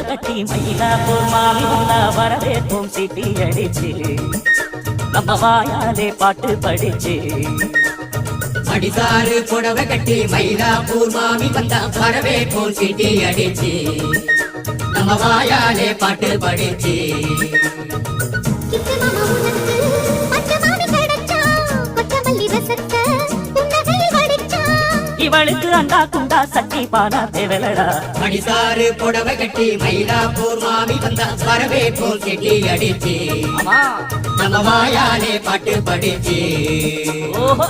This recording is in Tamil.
புடவை கட்டி மயிலாப்பூர் மாமி வந்தா வரவேற்போம் சிட்டி அடிச்சு நம்ம வாயாலே பாட்டு படிச்சு அடிசாறு புடவை கட்டி மயிலாப்பூர் மாமி வந்தா வரவேற்போம் சிட்டி அடிச்சு நம்ம வாயாலே பாட்டு படிச்சு இவளுக்கு அண்டா குண்டா சட்டி பானா தேவலடா அடிசாறு புடவை கட்டி மயிலாப்பூர் மாமி வந்தா வரவேற்போம் சிட்டி அடிச்சு நம்ம வாயாலே பாட்டு படிச்சு ஓஹோ